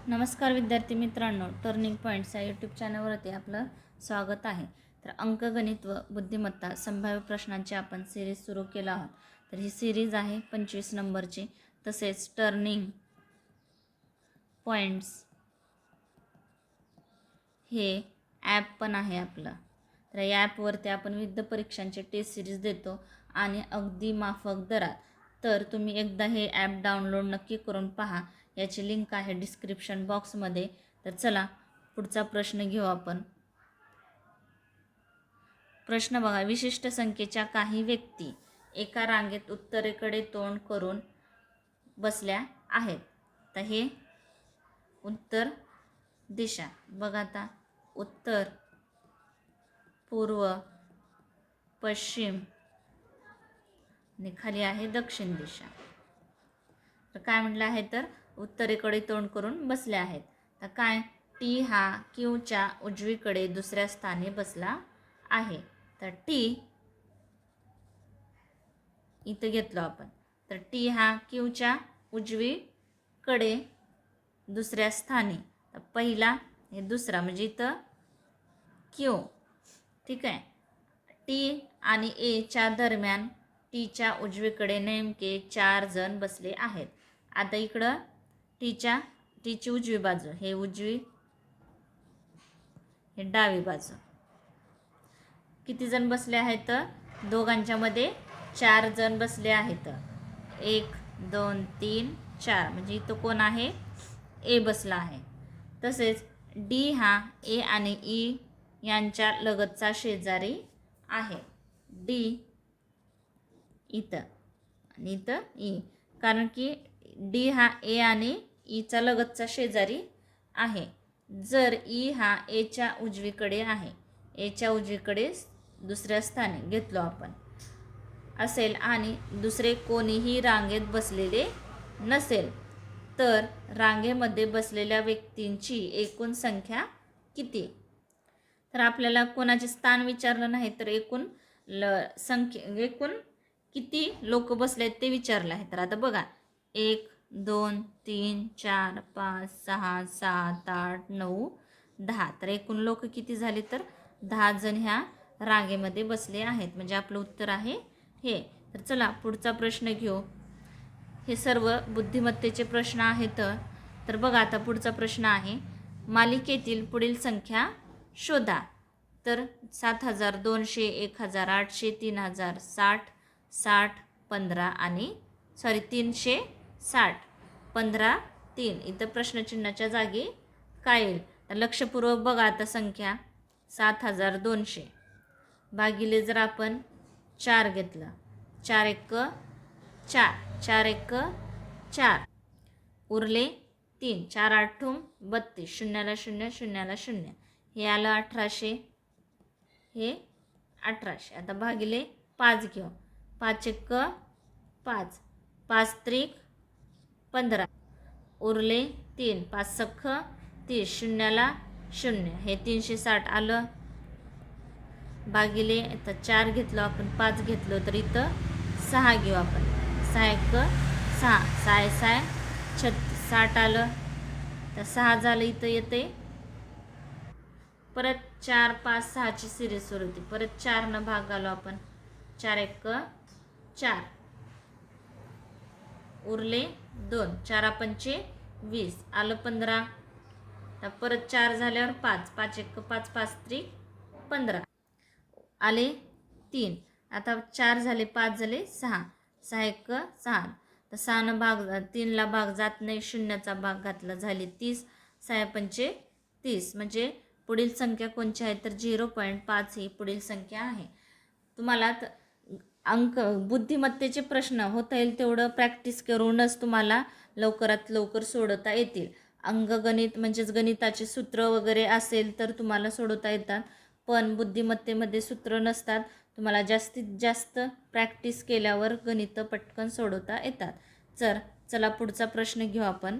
नमस्कार विद्यार्थी मित्रांनो, टर्निंग पॉईंट्स या यूट्यूब चॅनलवरती आपलं स्वागत आहे. तर अंकगणित व बुद्धिमत्ता संभाव्य प्रश्नांची आपण सिरीज सुरू केला आहोत. तर ही सिरीज आहे 25 नंबरची. तसेच टर्निंग पॉईंट्स हे ॲप पण आहे आपलं. तर या ॲपवरती आपण विविध परीक्षांचे टेस्ट सिरीज देतो आणि अगदी माफक दरात. तर तुम्ही एकदा हे ॲप डाउनलोड नक्की करून पहा. याची लिंक आहे डिस्क्रिप्शन बॉक्समध्ये. तर चला पुढचा प्रश्न घेऊ आपण. प्रश्न बघा, विशिष्ट संख्येच्या काही व्यक्ती एका रांगेत उत्तरेकडे तोंड करून बसल्या आहेत. तर हे उत्तर दिशा बघा, आता उत्तर, पूर्व, पश्चिम आणि खाली आहे दक्षिण दिशा. तर काय म्हटलं आहे, तर उत्तरेकडे तोंड करून बसले आहेत. तर काय, टी हा क्यूच्या उजवीकडे दुसऱ्या स्थानी बसला आहे. तर टी इथं घेतलो आपण. तर टी हा क्यूच्या उजवीकडे दुसऱ्या स्थानी, तर पहिला हे दुसरा म्हणजे इथं क्यू. ठीक आहे. टी आणि एच्या दरम्यान टीच्या उजवीकडे नेमके 4 जण बसले आहेत. आता इकडं टीची उजवी बाजू, हे उजवी, हे डावी बाजू. किती जण बसले आहेत? दोघांच्या मध्ये 4 जण बसले आहेत. 1 2 3 4 म्हणजे इथं कोण आहे? ए बसला आहे. तसेच डी हा ए आणि ई यांच्या लगतचा शेजारी आहे. डी इथं आणि इथं ई, कारण की डी हा ए आणि ईचा लगतचा शेजारी आहे. जर ई हा एच्या उजवीकडे आहे, एच्या उजवीकडे दुसऱ्या स्थानी घेतलो आपण असेल आणि दुसरे कोणीही रांगेत बसलेले नसेल, तर रांगेमध्ये बसलेल्या व्यक्तींची एकूण संख्या किती? तर आपल्याला कोणाचे स्थान विचारलं नाही, तर एकूण एकूण किती लोक बसले आहेत ते विचारलं आहे. तर आता बघा, 1 2 3 4 5 6 7 8 9 10. तर एकूण लोक किती झाले? तर 10 जण ह्या रांगेमध्ये बसले आहेत. म्हणजे आपलं उत्तर आहे हे. तर चला पुढचा प्रश्न घेऊ. हे सर्व बुद्धिमत्तेचे प्रश्न आहेत. तर बघा, आता पुढचा प्रश्न आहे, मालिकेतील पुढील संख्या शोधा. तर 7200, 1800, 3060, 60, 15 आणि 360, 15, 3. इथं प्रश्नचिन्हाच्या जागी काय येईल? तर लक्षपूर्वक बघा. आता संख्या 7200 भागिले जर आपण 4 घेतलं, 4 1 4, 4 1 4, उरले 3, 4 8 32, शून्याला 0 शून्याला 0, हे आलं 1800, हे 1800. आता भागिले 5 घेऊ, 5 1 5, 5 3 15, उरले 3, 5 6 30, शून्याला 0, हे 360 आलं. भागिले आता 4 घेतलो आपण, 5 घेतलो, तर इथं 6 घेऊ आपण, 6 1 6, 6 6 36, 60 आलं. तर 6 झालं, इथं येते. परत 4 5 6ची सिरीज सुरू होती. परत 4 न भाग घालू आपण, 4 1 4, उरले 2, 4 5 20, आलं 15. तर परत 4 झाल्यावर 5, 5 1 5, 5 3 15, आले 3. आता 4 झाले, 5 झाले 6, 6 1 6. तर 6 न भाग 3ला भाग जात नाही, शून्याचा भाग घातला, झाले 30, 6 5 30. म्हणजे पुढील संख्या कोणची आहे? तर 0.5 ही पुढील संख्या आहे. तुम्हाला अंक बुद्धिमत्तेचे प्रश्न होता येईल तेवढं प्रॅक्टिस करूनच तुम्हाला लवकरात लवकर सोडवता येतील. अंकगणित म्हणजेच गणिताचे सूत्र वगैरे असेल तर तुम्हाला सोडवता येतात, पण बुद्धिमत्तेमध्ये सूत्र नसतात. तुम्हाला जास्तीत जास्त प्रॅक्टिस केल्यावर गणितं पटकन सोडवता येतात. चला पुढचा प्रश्न घेऊ आपण.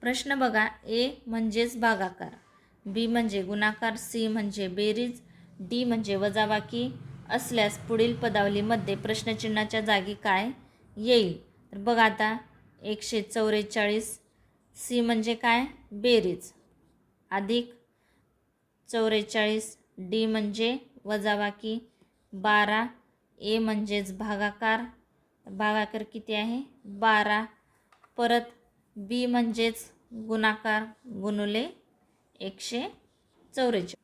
प्रश्न बघा, ए म्हणजेच भागाकार, बी म्हणजे गुणाकार, सी म्हणजे बेरीज, डी म्हणजे वजाबाकी असल्यास पुढील पदावलीमध्ये प्रश्नचिन्हाच्या जागी काय येईल? तर बघा, आता 144 सी म्हणजे काय, बेरीज, अधिक 44, डी म्हणजे वजाबाकी 12, ए म्हणजेच भागाकार, भागाकार किती आहे 12, परत बी म्हणजेच गुणाकार गुणुले 144,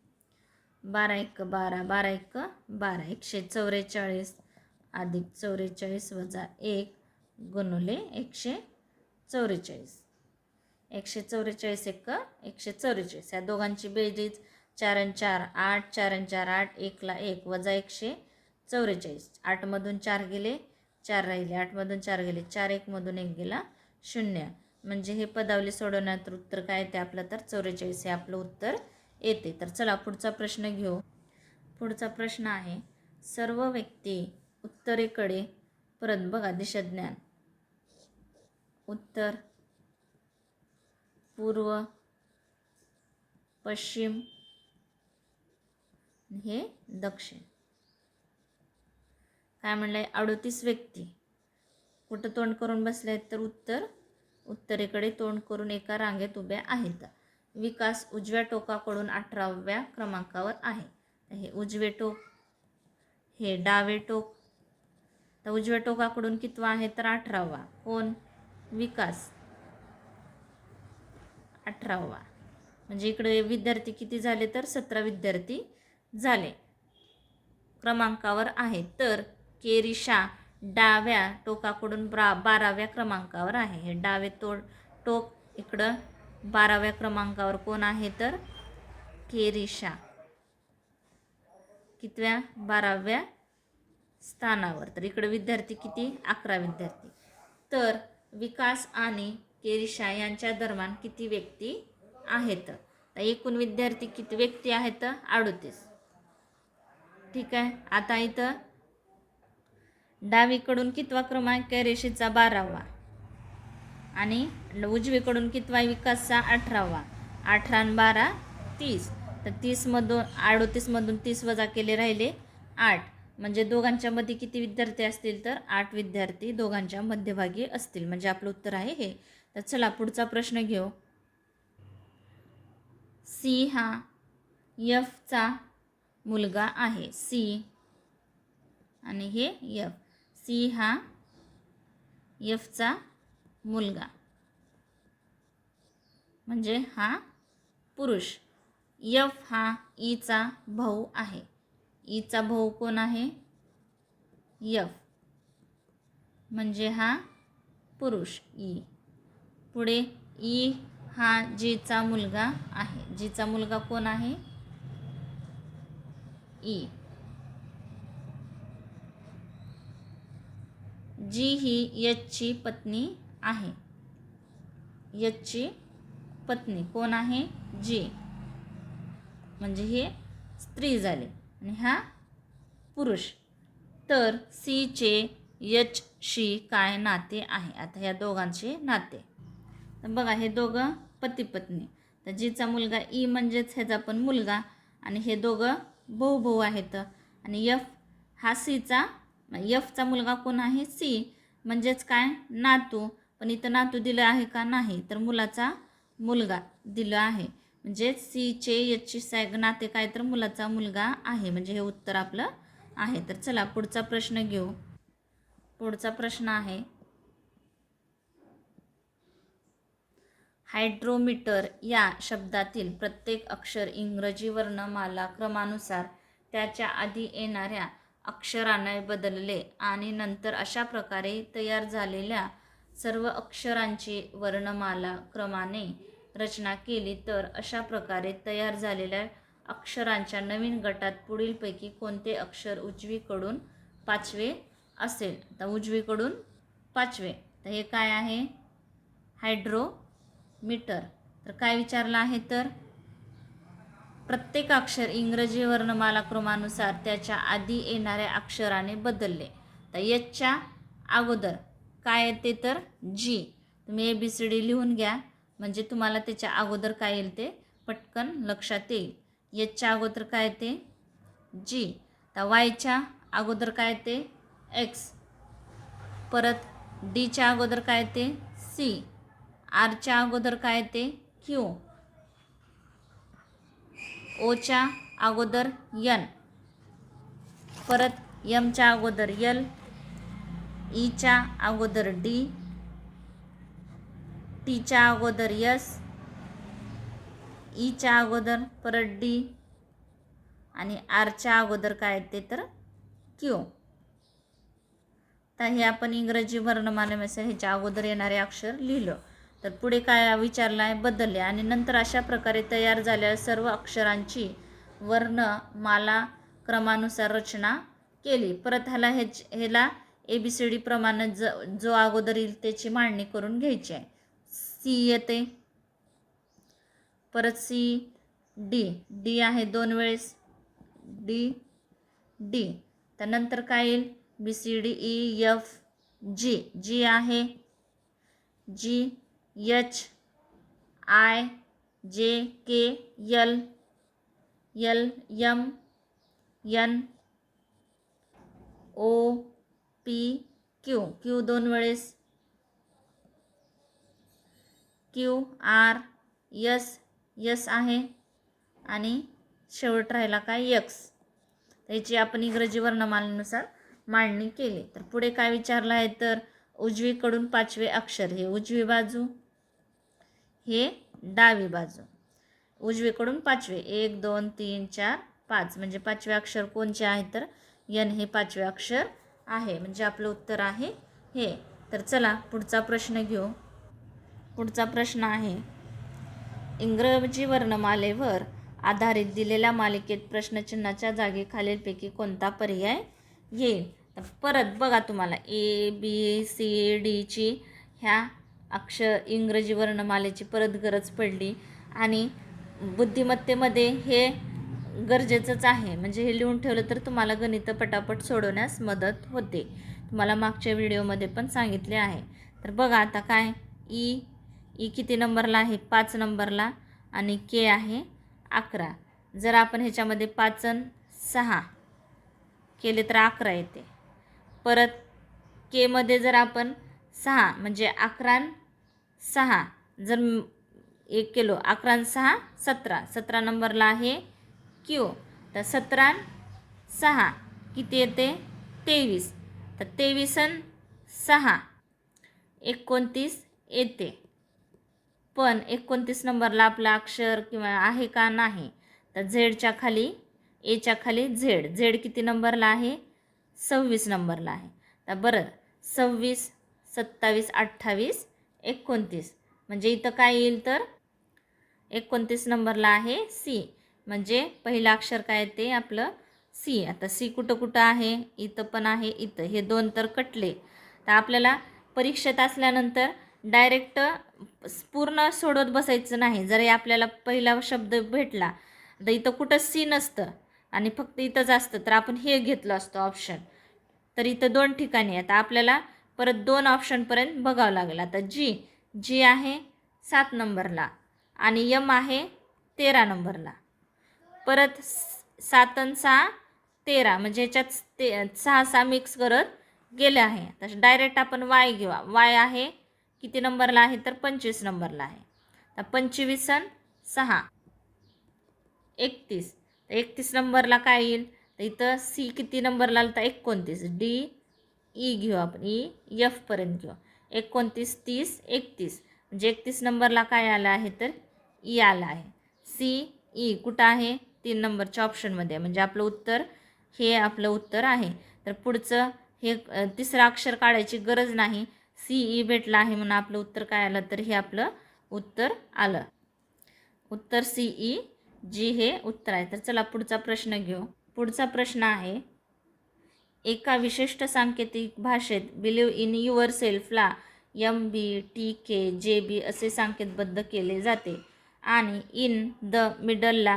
12 1 12, 12 1 12, 144 अधिक 44 वजा 1 गुणुले 144, 144 1 144, या दोघांची बेरीज 4 आणि 4 8, 4 आणि 4 8, 1 ला 1 वजा 144, 8 मधून 4 गेले 4 राहिले, 8 मधून 4 गेले 4, 1 मधून 1 गेला 0, म्हणजे हे पदावली सोडवण्यात उत्तर काय येते आपलं, तर 44 हे आपलं उत्तर येते. तर चला पुढचा प्रश्न घेऊ. पुढचा प्रश्न आहे, सर्व व्यक्ती उत्तरेकडे, परत बघा दिशाज्ञान, उत्तर, पूर्व, पश्चिम, हे दक्षिण. काय म्हणलंय, 38 व्यक्ती कुठं तोंड करून बसले आहेत, तर उत्तरेकडे तोंड करून एका रांगेत उभ्या आहेत. विकास उजव्या टोकाकडून 18व्या क्रमांकावर आहे. हे उजवे टोक, हे डावे टोक. तर उजव्या टोकाकडून कितवा आहे, तर 18वा. कोण, विकास 18वा. म्हणजे इकडे विद्यार्थी किती झाले, तर 17 विद्यार्थी झाले, क्रमांकावर आहे. तर केरिशा डाव्या टोकाकडून 12व्या क्रमांकावर आहे. हे डावे टोक इकडं 12व्या क्रमांकावर कोण आहे, तर केरिशा कितव्या, 12व्या स्थानावर. तर इकडे विद्यार्थी किती, 11 विद्यार्थी. तर विकास आणि केरिशा यांच्या दरम्यान किती व्यक्ती आहेत, तर एकूण विद्यार्थी किती व्यक्ती आहेत, 38. ठीक आहे. आता इथं डावीकडून कितवा क्रमांक आहे, रेषेचा 12वा, आणि उजवीकडून कितवा विकासचा 18वा. 18 आणि 12 30. तर 38मधून 30 वजा केले राहिले 8, म्हणजे दोघांच्या मध्ये किती विद्यार्थी असतील, तर 8 विद्यार्थी दोघांच्या मध्यभागी असतील, म्हणजे आपलं उत्तर आहे हे. तर चला पुढचा प्रश्न घेऊ. सी हा एफचा मुलगा आहे. सी आणि हे एफ. सी हा एफचा मुलगा, म्हणजे हा पुरुष. एफ हा ईचा भाऊ आहे. ईचा भाऊ कोण आहे, एफ, म्हणजे हा पुरुष ई. पुढे ई हा जीचा मुलगा आहे. जीचा मुलगा कोण आहे, ई. जी ही एचची पत्नी आहे. एचची पत्नी कोण आहे, जी, म्हणजे हे स्त्री झाले आणि हा पुरुष. तर सीचे एचशी काय नाते आहे. आता ह्या दोघांचे नाते, तर बघा हे दोघं पती पत्नी. तर जीचा मुलगा ई म्हणजेच ह्याचा पण मुलगा, आणि हे दोघं भाऊ भाऊ आहेत. आणि एफ हा सीचा, एफचा मुलगा कोण आहे, सी, म्हणजेच काय नातू. पण इथं नातू दिलं आहे का, नाही, तर मुलाचा मुलगा दिलं आहे. म्हणजे सीचे एचची नाते काय, तर मुलाचा मुलगा आहे, म्हणजे हे उत्तर आपलं आहे. तर चला पुढचा प्रश्न घेऊ. पुढचा प्रश्न आहे, हायड्रोमीटर या शब्दातील प्रत्येक अक्षर इंग्रजी वर्णमाला क्रमानुसार त्याच्या आधी येणाऱ्या अक्षराने बदलले आणि नंतर अशा प्रकारे तयार झालेल्या सर्व अक्षरांची वर्णमाला क्रमाने रचना केली, तर अशा प्रकारे तयार झालेल्या अक्षरांच्या नवीन गटात पुढीलपैकी कोणते अक्षर उजवीकडून 5वे असेल. तर उजवीकडून 5वे, तर हे काय आहे, हायड्रोमीटर. तर काय विचारलं आहे, तर प्रत्येक अक्षर इंग्रजी वर्णमाला क्रमानुसार त्याच्या आधी येणाऱ्या अक्षराने बदलले. तर एचच्या अगोदर काय येते, तर जी. तुम्ही ABCD लिहून घ्या, म्हणजे तुम्हाला त्याच्या अगोदर काय येईल ते पटकन लक्षात येईल. एचच्या अगोदर काय येते, जी. तर वायच्या अगोदर काय येते, एक्स. परत डीच्या अगोदर काय येते, सी. आरच्या अगोदर काय येते क्यू, ओच्या अगोदर एन, परत एमच्या अगोदर एल, ईच्या अगोदर डी, टीच्या अगोदर एस, ईच्या अगोदर परत डी आणि आरच्या अगोदर काय येते तर क्यू. तर हे आपण इंग्रजी वर्णमालेमध्ये ह्याच्या अगोदर येणारे अक्षर लिहिलं. तर पुढे काय विचारलं आहे, बदलले आणि नंतर अशा प्रकारे तयार झालेल्या सर्व अक्षरांची वर्णमाला क्रमानुसार रचना केली. परत ह्याला ABCD प्रमाणे जो अगोदर येईल त्याची मांडणी करून घ्यायची आहे. सी येते, परत सी, डी आहे 2 वेळेस, डी. त्यानंतर काय येईल BCDEF जी आहे, जी, H, I, J, K, L, M, N, O, P, Q 2 वेळेस, Q, R, S आहे आणि शेवट राहिला काय X. त्याची आपण इंग्रजी वर्णमालेनुसार मांडणी केली. तर पुढे काय विचारलं आहे तर उजवीकडून 5वे अक्षर, हे उजवी बाजू, हे डावी बाजू. उजवीकडून 5वे 1 2 3 4 5 म्हणजे 5वे अक्षर कोणचे आहे तर एन हे 5वे अक्षर आहे. म्हणजे आपलं उत्तर आहे हे. तर चला पुढचा प्रश्न घेऊ. पुढचा प्रश्न आहे, इंग्रजी वर्णमालेवर आधारित दिलेल्या मालिकेत प्रश्नचिन्हाच्या जागी खालीलपैकी कोणता पर्याय येईल. तर परत बघा तुम्हाला ABCDची ह्या इंग्रजी वर्णमालेची परत गरज पडली आणि बुद्धिमत्तेमध्ये हे गरजेचंच आहे. म्हणजे हे लिहून ठेवलं तर तुम्हाला गणितं पटापट सोडवण्यास मदत होते. तुम्हाला मागच्या व्हिडिओमध्ये पण सांगितले आहे. तर बघा आता काय ई किती नंबरला आहे 5 नंबरला आणि के आहे 11. जर आपण ह्याच्यामध्ये 5 आणि 6 केले तर 11 येते. परत के मध्ये जर आपण 6 म्हणजे 11 आणि 6 जर 1 केलो 11 आणि 6 17 नंबरला आहे क्यू. तर 17 आणि 6 किती येते 23. तर 23 आणि 6 29 येते. पण 29 नंबरला आपला अक्षर किंवा आहे का नाही. तर झेडच्या खाली एच्या खाली झेड किती नंबरला आहे 26 नंबरला आहे. तर बरं 26 27 28 29 म्हणजे इथं काय येईल तर 29 नंबरला आहे सी. म्हणजे पहिलं अक्षर काय येते आपलं सी. आता सी कुठं आहे इथं पण आहे, इथं हे 2 तर कटले. तर आपल्याला परीक्षेत असल्यानंतर डायरेक्ट पूर्ण सोडवत बसायचं नाही. जरी आपल्याला पहिला शब्द भेटला तर इथं कुठं सी नसतं आणि फक्त इथंच असतं तर आपण हे घेतलं असतं ऑप्शन. तर इथं 2 ठिकाणी आता आपल्याला परत 2 ऑप्शनपर्यंत बघावं लागेल. आता जी आहे 7 नंबरला आणि एम आहे 13 नंबरला. परत 7 आणि 6 13 म्हणजे ह्याच्यात 6 मिक्स करत गेले आहे. तर डायरेक्ट आपण वाय घेऊ. वाय आहे किती नंबरला आहे तर 25 नंबरला आहे. तर 25 आणि 6 31. तर 31 नंबरला काय येईल तर इथं सी किती नंबरला आलं तर 29. ई घेऊ आपण एफ पर्यंत घेऊ 29 30 31 म्हणजे 31 नंबरला काय आलं आहे तर ई आलं आहे. ई कुठं आहे 3 नंबरच्या ऑप्शनमध्ये म्हणजे आपलं उत्तर हे आपलं उत्तर आहे. तर पुढचं हे तिसरं अक्षर काढायची गरज नाही. ई भेटला आहे म्हणून आपलं उत्तर काय आलं तर हे आपलं उत्तर आलं. उत्तर ई जी हे उत्तर आहे. तर चला पुढचा प्रश्न घेऊ. पुढचा प्रश्न आहे, एका विशिष्ट सांकेतिक भाषेत बिलीव्ह इन युअर सेल्फला MBTK JB असे सांकेतबद्ध केले जाते आणि इन द मिडलला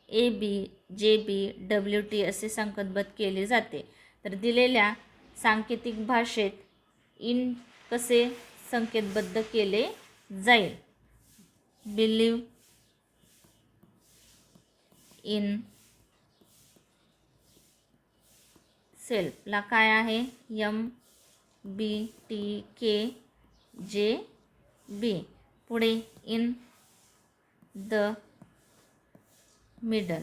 AB JB WT असे सांकेतबद्ध केले जाते. तर दिलेल्या सांकेतिक भाषेत इन कसे संकेतबद्ध केले जाईल. बिलीव्ह इन सेल्फला काय आहे MBTK JB. पुढे इन द मिडल,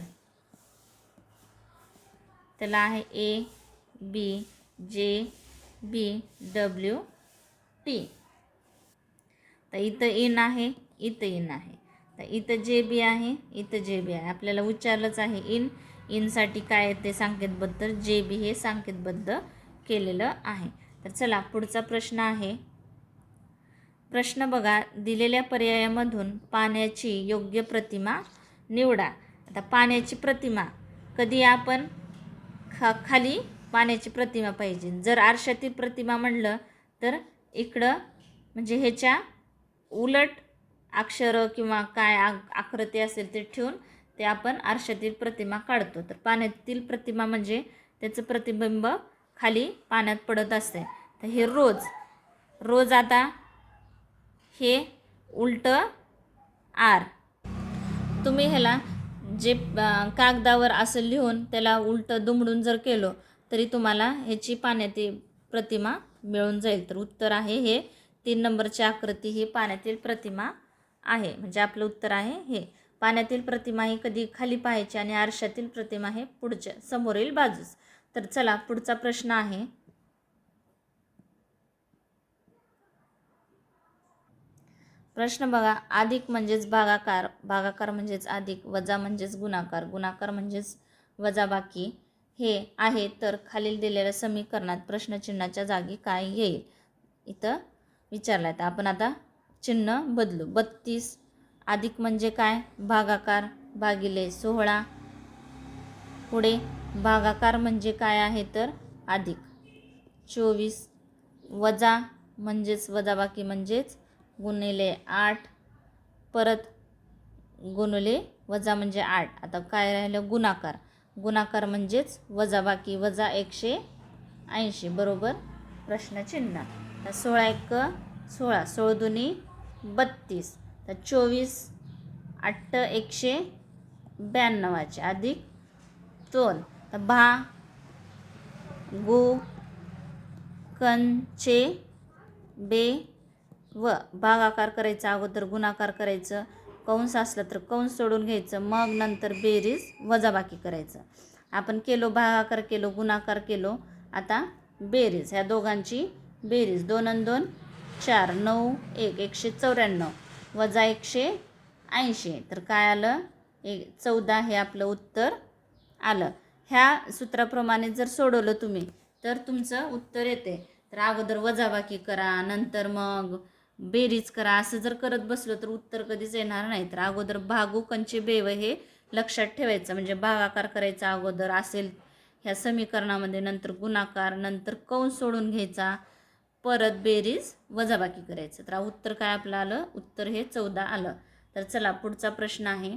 त्याला आहे A B J B W T. तर इथं इन आहे, इथं इन आहे, तर इथं जे बी आहे, इथं जे बी आहे. आपल्याला विचारलंच आहे इनसाठी काय आहे ते संकेतबद्ध, जे बी हे संकेतबद्ध केलेलं आहे. तर चला पुढचा प्रश्न आहे. प्रश्न बघा, दिलेल्या पर्यायामधून पाण्याची योग्य प्रतिमा निवडा. आता पाण्याची प्रतिमा कधी आपण खाली पाण्याची प्रतिमा पाहिजे. जर आरशातील प्रतिमा म्हणलं तर इकडं म्हणजे ह्याच्या उलट अक्षरं किंवा काय आकृती असेल ते ठेवून ते आपण आरशातील प्रतिमा काढतो. तर पाण्यातील प्रतिमा म्हणजे त्याचं प्रतिबिंब खाली पाण्यात पडत असते. तर हे रोज आता हे उलटं आर. तुम्ही ह्याला जे कागदावर असं लिहून त्याला उलटं दुमडून जर केलं तरी तुम्हाला ह्याची पाण्यातील प्रतिमा मिळून जाईल. तर उत्तर आहे हे 3 नंबरची आकृती ही पाण्यातील प्रतिमा आहे. म्हणजे आपलं उत्तर आहे हे. पाण्यातील प्रतिमा ही कधी खाली पाहायची आणि आरशातील प्रतिमा हे पुढच्या समोरील बाजूस. तर चला पुढचा प्रश्न आहे. प्रश्न बघा, अधिक म्हणजेच भागाकार, भागाकार म्हणजेच अधिक, वजा म्हणजेच गुणाकार, गुणाकार म्हणजेच वजाबाकी हे आहे. तर खालील दिलेल्या समीकरणात प्रश्नचिन्हाच्या जागी काय येईल इथं विचारलं आहे. तर आपण आता चिन्ह बदलू. 32 अधिक म्हणजे काय, भागाकार भागिले 16. पुढे भागाकार म्हणजे काय आहे तर अधिक. 24 वजा म्हणजेच वजाबाकी म्हणजेच गुणिले 8, परत गुणिले वजा म्हणजे 8. आता काय राहिलं गुणाकार, गुणाकार म्हणजेच वजाबाकी वजा 180 बरोबर प्रश्नचिन्ह. तर 16 1 16, 16 दुनी 32. तर 24 8 192 अधिक 2. तर कंचे बे व भागाकार करायचा, अगोदर गुणाकार करायचं, कंस असलं तर कंस सोडून घ्यायचं, मग नंतर बेरीज वजाबाकी करायचं. आपण केलो भागाकार केलो, गुणाकार केलो, आता बेरीज, ह्या दोघांची बेरीज. 2 आणि 2 4, 9 1 194 वजा 180. तर काय आलं 14 हे आपलं उत्तर आलं. ह्या सूत्राप्रमाणे जर सोडवलं तुम्ही तर तुमचं उत्तर येते. तर अगोदर वजाबाकी करा, नंतर मग बेरीज करा, असं जर करत बसलो तर उत्तर कधीच येणार नाही. तर अगोदर भागू कंचे बेव हे लक्षात ठेवायचं. म्हणजे भागाकार करायचा अगोदर असेल ह्या समीकरणामध्ये, नंतर गुणाकार, नंतर कंस सोडून घ्यायचा, परत बेरीज वजाबाकी करायचं. तर उत्तर काय आपलं आलं, उत्तर हे 14 आलं. तर चला पुढचा प्रश्न आहे.